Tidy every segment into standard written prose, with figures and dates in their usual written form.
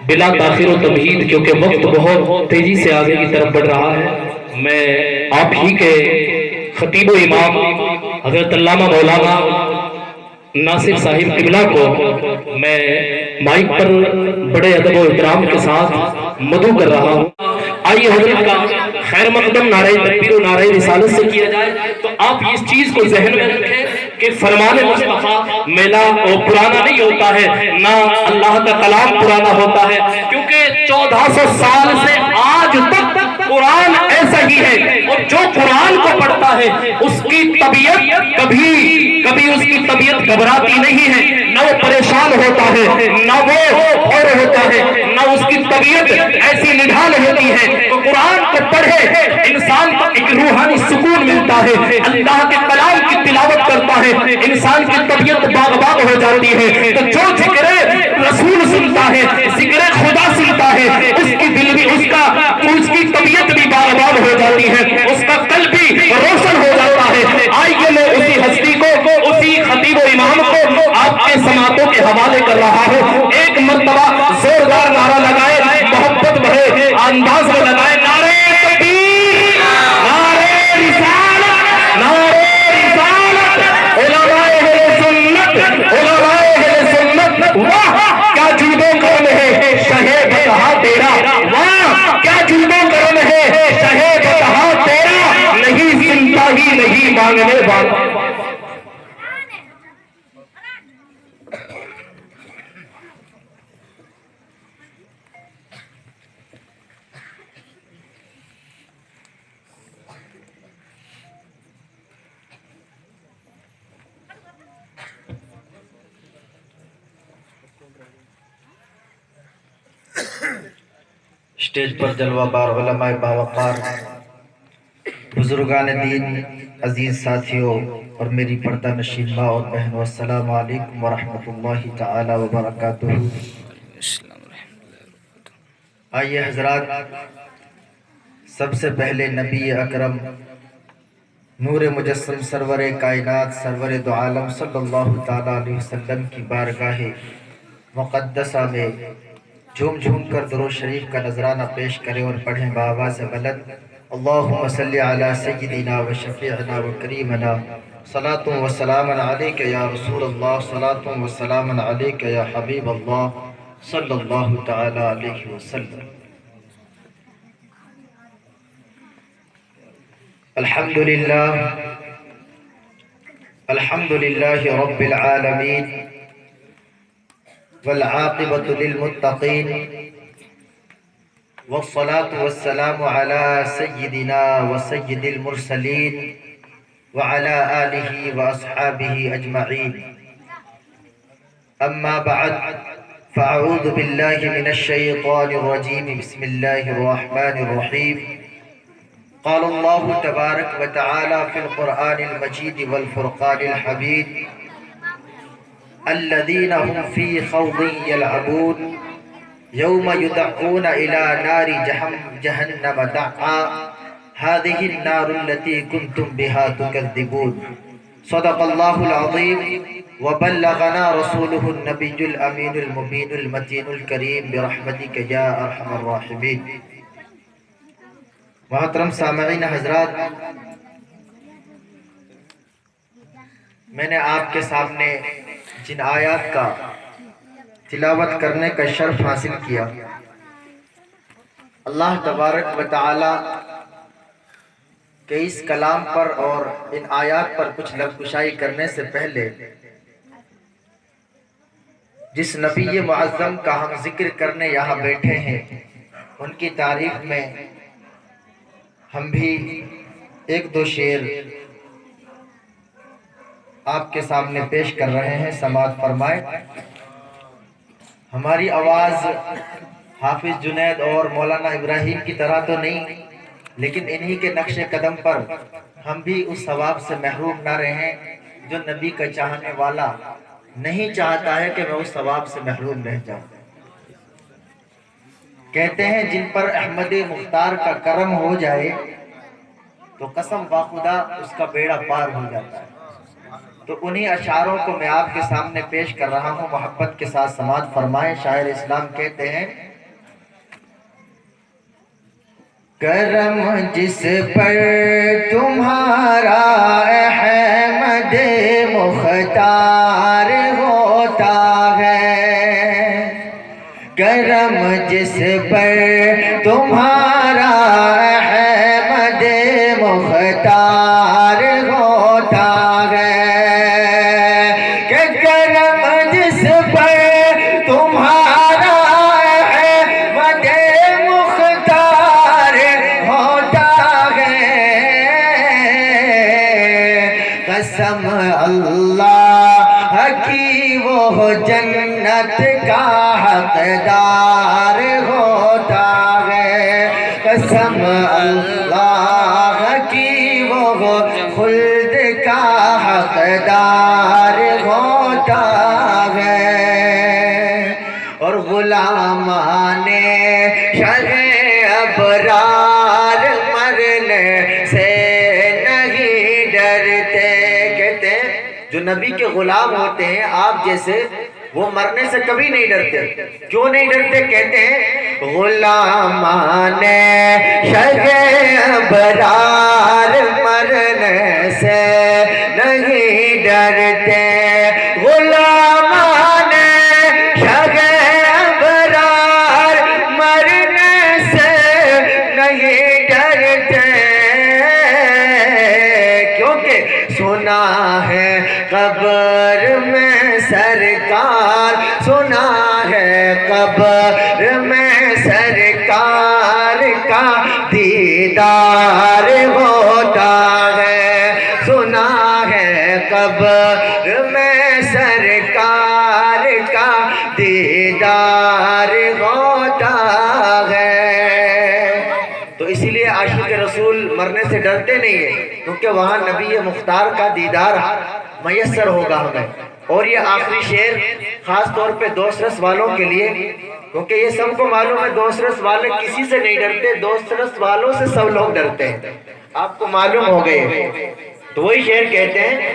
بلا تاخیر و تمہید، کیونکہ وقت بہت تیزی سے آگے کی طرف بڑھ رہا ہے، میں آپ ہی کے خطیب و امام حضرت علامہ مولانا ناصر صاحب قبلہ کو میں مائک پر بڑے ادب و احترام کے ساتھ مدعو کر رہا ہوں۔ آئیے حضرت کا خیر مقدم نعرہ تکبیر و نعرہ رسالت سے کیا جائے۔ تو آپ اس چیز کو ذہن میں رکھیں کہ فرمان مصطفیٰ میلا اور پرانا نہیں ہوتا ہے، نہ اللہ کا کلام پرانا ہوتا ہے، کیونکہ 1400 سال سے آج تک قرآن ایسا ہی ہے، اور جو قرآن کو پڑھتا ہے اس کی طبیعت کبھی اس کی طبیعت گھبراتی نہیں ہے، نہ وہ پریشان ہوتا ہے، نہ وہ اور ہوتا ہے، نہ اس کی طبیعت ایسی نڈھال ہوتی ہے۔ تو قرآن کو پڑھے انسان کو ایک روحانی سکون ملتا ہے، اللہ کے کلام کی تلاوت کرتا ہے انسان کی طبیعت باغ باغ ہو جاتی ہے۔ تو جو ذکر رسول سنتا ہے، ذکر خدا سنتا ہے، اس کی دل بھی اس کی طبیعت بھی باغ باغ ہو جاتی ہے، اس کا قلب بھی روشن ہو جاتا ہے۔ آئیے میں اسی ہستی کو، اسی خطیب و امام کو آپ کے سماعتوں کے حوالے کر رہا ہوں۔ ایک مرتبہ زوردار نعرہ لگائے، محبت بھرے انداز میں لگائے، نعرہ تکبیر، نعرہ رسالت، نعرہ رسالت، علماء اہل سنت، علماء اہل سنت، واہ کیا جلد و کرم ہے شہ بتہا تیرا، واہ کیا جلد و کرم ہے شہ بتہا تیرا، نہیں سنتا ہی نہیں مانگنے والا۔ اسٹیج پر جلوہ بار علماء باوقار، بزرگان دین، عزیز ساتھیوں اور میری پردہ نشین ماں اور بہنوں، السلام علیکم ورحمۃ اللہ تعالی وبرکاتہ۔ آئیے حضرات، سب سے پہلے نبی اکرم نور مجسم سرور کائنات سرور دو عالم صلی اللہ تعالی علیہ وسلم کی بارگاہ مقدسہ میں جھوم جھوم کر درود شریف کا نذرانہ پیش کریں اور پڑھیں بآواز بلند، اللہم صلی علی سیدنا و شفیعنا و کریمنا، صلاۃ و سلام علیک یا رسول اللہ، صلاۃ و سلام علیک یا حبیب اللہ صلی اللہ تعالی علیہ وسلم۔ الحمدللہ رب العالمین والعاقبۃ للمتقین، والصلاة والسلام على سیدنا وسید المرسلین وعلى آلہ واصحابہ اجمعین، اما بعد فاعوذ باللہ من الشیطان الرجیم، بسم اللہ الرحمن الرحیم۔ قال اللہ تبارک و تعالی فی القرآن المجید والفرقان الحمید، الذین هم فی خوض یلعبون یوم یدعون الی نار جہنم دعا هذه النار التي كنتم بها تكذبون۔ صدق اللہ العظیم وبلغنا رسوله النبی الامین المبین المتین الکریم برحمتک یا ارحم الراحمین۔ محترم سامعین حضرات، میں نے آپ کے سامنے جن آیات کا تلاوت کرنے کا شرف حاصل کیا، اللہ تبارک و تعالی کے اس کلام پر اور ان آیات پر کچھ لب کشائی کرنے سے پہلے جس نبی معظم کا ہم ذکر کرنے یہاں بیٹھے ہیں، ان کی تعریف میں ہم بھی ایک دو شعر آپ کے سامنے پیش کر رہے ہیں، سماعت فرمائے۔ ہماری آواز حافظ جنید اور مولانا ابراہیم کی طرح تو نہیں، لیکن انہی کے نقش قدم پر ہم بھی اس ثواب سے محروم نہ رہیں جو نبی کا چاہنے والا نہیں چاہتا ہے کہ میں اس ثواب سے محروم رہ جاؤں۔ کہتے ہیں جن پر احمد مختار کا کرم ہو جائے تو قسم باخدا اس کا بیڑا پار ہو جاتا ہے۔ تو انہی اشعاروں کو میں آپ کے سامنے پیش کر رہا ہوں، محبت کے ساتھ سماعت فرمائیں۔ شاعر اسلام کہتے ہیں، کرم جس پر تمہارا احمد مختار ہوتا ہے، کرم جس پر تمہارا احمد مختار ہوتا ہے، کہ کرم جس پر تمہارا احمد مختار ہوتا ہے، قسم اللہ کی وہ جنت کا حقدار ہوتا ہے، قسم اللہ کی وہ خلد کا حقدار ہوتا ہے۔ اور غلامان شہ ابرار مرنے سے نہیں ڈرتے، کہتے ہیں جو نبی کے غلام ہوتے ہیں آپ جیسے، وہ مرنے سے کبھی نہیں ڈرتے۔ کیوں نہیں ڈرتے؟ کہتے ہیں غلامان شہ ابرار مرنے سے نہیں ڈرتے، غلامان شہ ابرار مرنے سے نہیں ڈرتے، کیونکہ سنا ہے قبر میں سرکار، سنا ہے قبر میں سرکار کا دیدار ہوتا ہے، سنا ہے قبر میں سرکار کا دیدار ہوتا ہے۔ تو اسی لیے عاشق رسول مرنے سے ڈرتے نہیں ہیں، کیونکہ وہاں نبی مختار کا دیدار میسر ہوگا ہمیں۔ اور یہ آخری شعر خاص طور پہ دوست رس والوں کے لیے، کیونکہ یہ سب کو معلوم ہے دوست رس والے کسی سے نہیں ڈرتے، دوست رس والوں سے سب لوگ ڈرتے ہیں، آپ کو معلوم ہو گئے۔ تو وہی شعر کہتے ہیں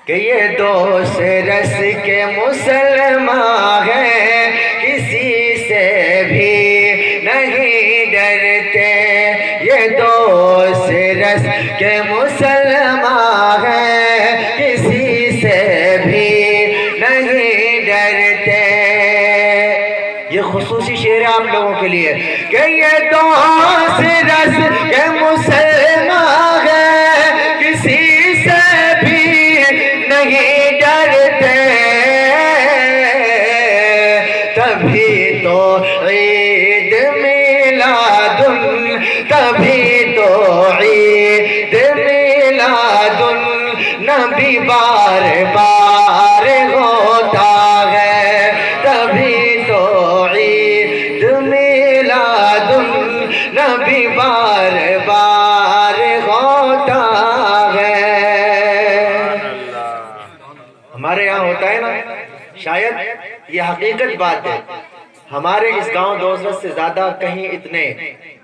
کہ یہ دوست رس کے مسلمان ہیں، کسی سے بھی نہیں ڈرتے، یہ دوست رس کے مسلمان ہیں، کسی سے بھی نہیں ڈرتے۔ یہ خصوصی شعر ہے آپ لوگوں کے لیے کہ یہ دوست رس کے مسلمان ہیں، کسی سے بھی نہیں ڈرتے، تبھی تو عید میلاد، تبھی تو عید میلاد النبی بار بار ہوتا ہے، تبھی تو عید میلاد النبی بار بار ہوتا ہے۔ ہمارے یہاں ہوتا ہے نا، شاید یہ حقیقت بات ہے، ہمارے اس گاؤں دوسرت سے زیادہ کہیں اتنے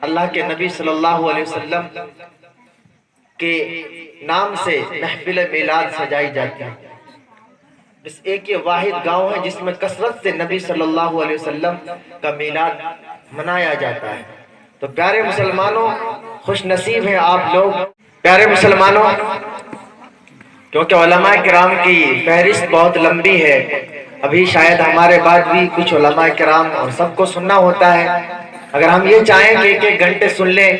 اللہ کے نبی صلی اللہ علیہ وسلم کے نام سے محفل میلاد سجائی جاتی ہے۔ بس ایک یہ واحد گاؤں ہے جس میں کثرت سے نبی صلی اللہ علیہ وسلم کا میلاد منایا جاتا ہے۔ تو پیارے مسلمانوں، خوش نصیب ہیں آپ لوگ، پیارے مسلمانوں، کیونکہ علماء کرام کی فہرست بہت لمبی ہے، ابھی شاید ہمارے بعد بھی کچھ علماء کرام اور سب کو سننا ہوتا ہے۔ اگر ہم یہ چاہیں کہ ایک ایک گھنٹے سن لیں،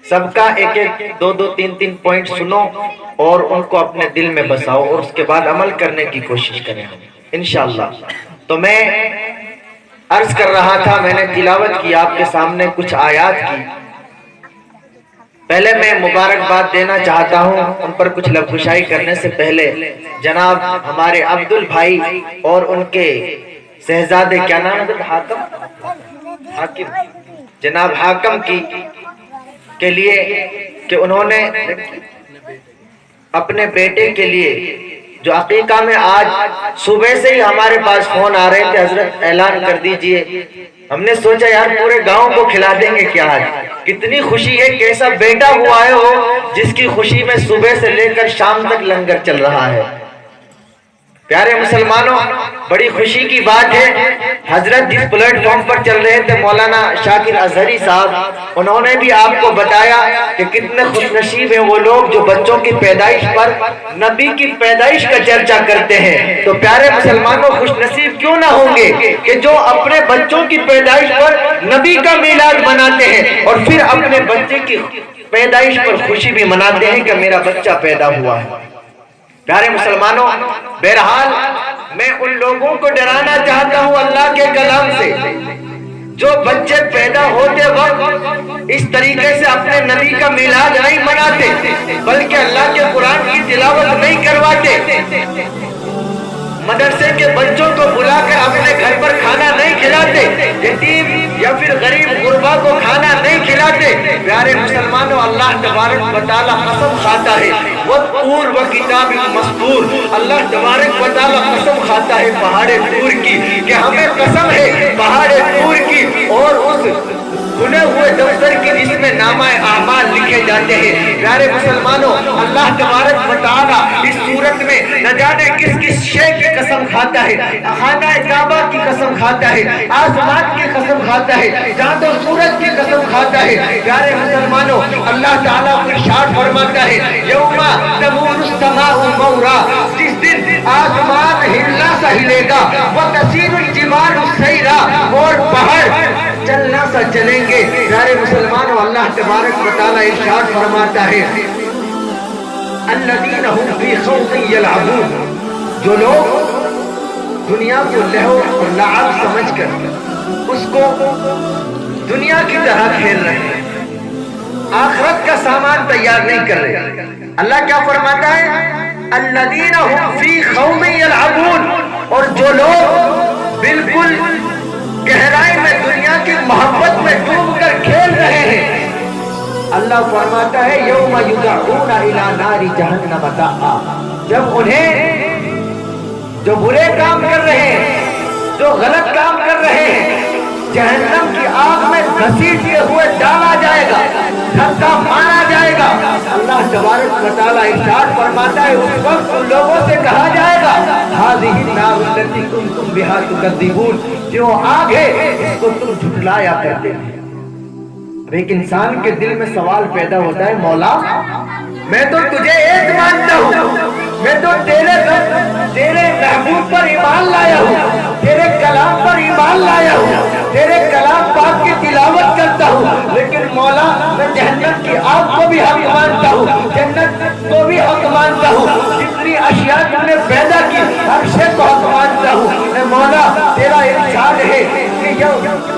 سب کا ایک ایک دو دو تین تین پوائنٹ سنو اور ان کو اپنے دل میں بساؤ اور اس کے بعد عمل کرنے کی کوشش کریں انشاءاللہ۔ تو میں عرض کر رہا تھا، میں نے تلاوت کی آپ کے سامنے کچھ آیات کی۔ پہلے میں مبارکباد دینا چاہتا ہوں، ان پر کچھ لفظ گشائی کرنے سے پہلے جناب ہمارے عبدل بھائی اور ان کے شہزادے، کیا نام ہے؟ حاکم، جناب حاکم کے لیے کہ انہوں نے اپنے بیٹے کے لیے جو عقیقہ میں آج صبح سے ہی ہمارے پاس فون آ رہے تھے، حضرت اعلان کر دیجئے. ہم نے سوچا یار پورے گاؤں کو کھلا دیں گے کیا آج. کتنی خوشی ہے کہ ایسا بیٹا ہوا ہے ہو جس کی خوشی میں صبح سے لے کر شام تک لنگر چل رہا ہے. پیارے مسلمانوں، بڑی خوشی کی بات ہے، حضرت جس پلیٹ فارم پر چل رہے تھے مولانا شاکر اظہری صاحب، انہوں نے بھی آپ کو بتایا کہ کتنے خوش نصیب ہیں وہ لوگ جو بچوں کی پیدائش پر نبی کی پیدائش کا چرچا کرتے ہیں. تو پیارے مسلمانوں، خوش نصیب کیوں نہ ہوں گے کہ جو اپنے بچوں کی پیدائش پر نبی کا میلاد مناتے ہیں اور پھر اپنے بچے کی پیدائش پر خوشی بھی مناتے ہیں کہ میرا بچہ پیدا ہوا ہے. پیارے مسلمانوں، بہرحال میں ان لوگوں کو ڈرانا چاہتا ہوں اللہ کے کلام سے جو بچے پیدا ہوتے وقت اس طریقے سے اپنے نبی کا میلاد نہیں مناتے بلکہ اللہ کے قرآن کی تلاوت نہیں کرواتے، مدرسے کے بچوں کو بلا کر اپنے گھر پر کھانا نہیں کھلاتے، یتیم یا پھر غریب غربا کو کھانا نہیں کھلاتے. پیارے مسلمانوں، اللہ تبارک و تعالی قسم کھاتا ہے وَالطُّورِ وَكِتَابٍ مَّسْطُورٍ، اللہ تبارک و تعالی قسم کھاتا ہے پہاڑ طور کی کہ ہمیں قسم ہے پہاڑ طور کی اور اس کھلے ہوئے دفتر کی جس میں نامہ اعمال لکھے جاتے ہیں. پیارے مسلمانوں، اللہ تبارک و تعالی اس صورت میں نہ جانے کس کس شے کی قسم کھاتا ہے، خانہ کعبہ کی قسم کھاتا ہے، آسمان کی قسم کھاتا ہے، چاند و سورج کی قسم کھاتا ہے. پیارے مسلمانوں، اللہ تعالیٰ ارشاد فرماتا ہے یوم تمور السماء مورا، جس دن آسمان ہلنا سا ہلے گا، وتسیر الجبال سیرا، اور پہاڑ چلنا سا چلیں گے. پیارے مسلمانوں، اللہ تبارک و تعالی ارشاد فرماتا ہے الذین هم فی خوض یلعبون، جو لوگ دنیا کو لہو اور لعب سمجھ کر اس کو دنیا کی طرح کھیل رہے ہیں، آخرت کا سامان تیار نہیں کر رہے. اللہ کیا فرماتا ہے الذین هم فی خوض یلعبون، اور جو لوگ بالکل گہرائی میں دنیا کی محبت میں ڈوب کر کھیل رہے ہیں، اللہ فرماتا ہے یوم یدعون الی نار جہنم دعا، جب انہیں جو برے کام کر رہے ہیں، جو غلط کام کر رہے ہیں، جہنم کی آگ میں گھسیٹتے ہوئے ڈالا جائے گا، دھکا مارا جائے گا. اللہ تبارک و تعالی ارشاد فرماتا ہے اس وقت ان لوگوں سے کہا جائے گا ھذہ النار التی کنتم بہا تکذبون، جو آگ ہے اس کو تم جھٹلایا کرتے ہیں. اب ایک انسان کے دل میں سوال پیدا ہوتا ہے مولا میں تو تجھے ایک مانتا ہوں، میں تو تیرے محبوب پر ایمان لایا ہوں، تیرے کلام پر ایمان لایا ہوں، تیرے کلام پاک کی تلاوت کرتا ہوں، لیکن مولا میں جہنم کی آگ کو بھی حق مانتا ہوں، جنت کو بھی حق مانتا ہوں، جتنی اشیاء تم نے پیدا کی ہر شے کو حق مانتا ہوں. اے مولا تیرا ارشاد ہے کہ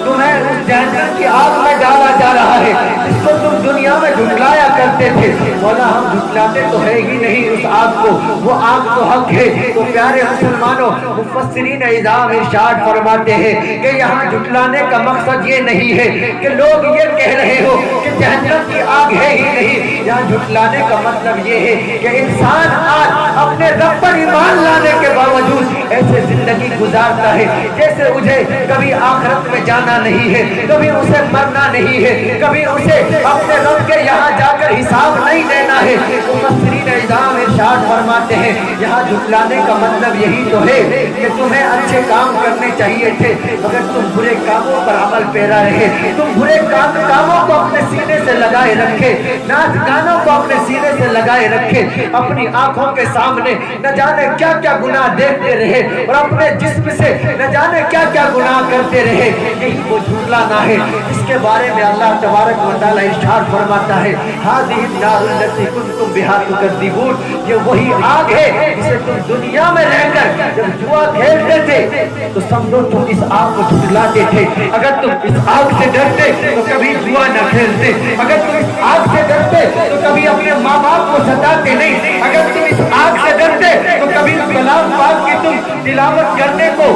تمہیں اس جہنم کی آگ میں ڈالا جا رہا ہے جس کو تم دنیا میں جھٹلایا کرتے تھے. مولا ہم جھٹلاتے تو ہے ہی نہیں اس آگ کو، وہ آگ تو حق ہے. تو پیارے مسلمانوں، مفسرین اعظام ارشاد فرماتے ہیں کہ یہاں جھٹلانے کا مقصد یہ نہیں ہے کہ لوگ یہ کہہ رہے ہو کہ جہنم کی آگ ہے ہی نہیں. یہاں جھٹلانے کا مطلب یہ ہے کہ انسان آج اپنے رب پر ایمان لانے کے باوجود ایسے زندگی گزارتا ہے جیسے مجھے کبھی آخرت میں جانا نہیں ہے، کبھی اسے مرنا نہیں ہے، کبھی اسے اپنے رب کے یہاں جا کر حساب نہیں دینا ہے. مفسرین اعظام ارشاد فرماتے ہیں یہاں جھٹلانے کا مطلب یہی تو ہے کہ تمہیں اچھے کام کرنے چاہیے تھے مگر تم برے کاموں پر عمل پیرا رہے، تم برے کاموں کو اپنے سینے سے لگائے رکھے، ناچ گانوں کو اپنے سینے سے لگائے رکھے، اپنی آنکھوں کے سامنے نہ جانے کیا کیا گناہ دیکھتے رہے اور اپنے جسم سے نہ جانے کیا کیا گناہ کرتے رہے. یہی وہ جھٹلانا ہے جس کے بارے میں اللہ تبارک و تعالی ارشاد فرماتا ہے ھذہ النار التی کنتم بہا تکذبون، یہ وہی آگ ہے جسے تم دنیا میں رہ کر جب جوا کھیلتے تھے تو سمجھو تم اس آگ کو جھٹلاتے تھے. اگر تم اس آگ سے ڈرتے تو کبھی جوا نہ کھیلتے، اگر تم اس آگ سے ڈرتے تو کبھی اپنے ماں باپ کو ستاتے نہیں، اگر تم اس آگ سے ڈرتے تو کبھی کلام پاک کی تم تلاوت کرنے کو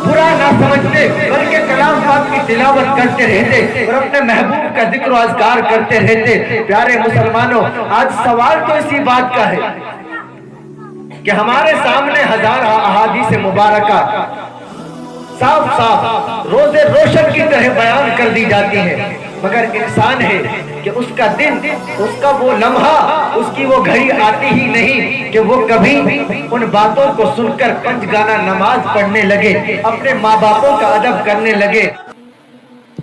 برا نہ سمجھتے بلکہ کلام پاک کی تلاوت کرتے رہتے اور اپنے محبوب کا ذکر و اذکار کرتے رہتے. پیارے مسلمانوں، آج سوال تو اسی بات کا ہے کہ ہمارے سامنے ہزار احادیث مبارکہ صاف صاف روزے روشن کی طرح بیان کر دی جاتی ہے، مگر انسان ہے کہ اس کا دن، اس کا وہ لمحہ، اس کی وہ گھڑی آتی ہی نہیں کہ وہ کبھی ان باتوں کو سن کر پنج گانا نماز پڑھنے لگے، اپنے ماں باپوں کا ادب کرنے لگے۔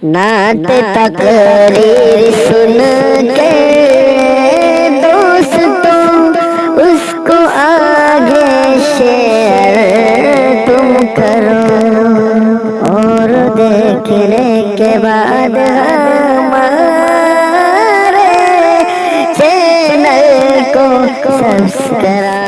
نعت تقریر سن کے دوستوں اس کو آگے شیئر تم کرو، اور دیکھنے کے بعد ہمارے چینل کو سبسکرائب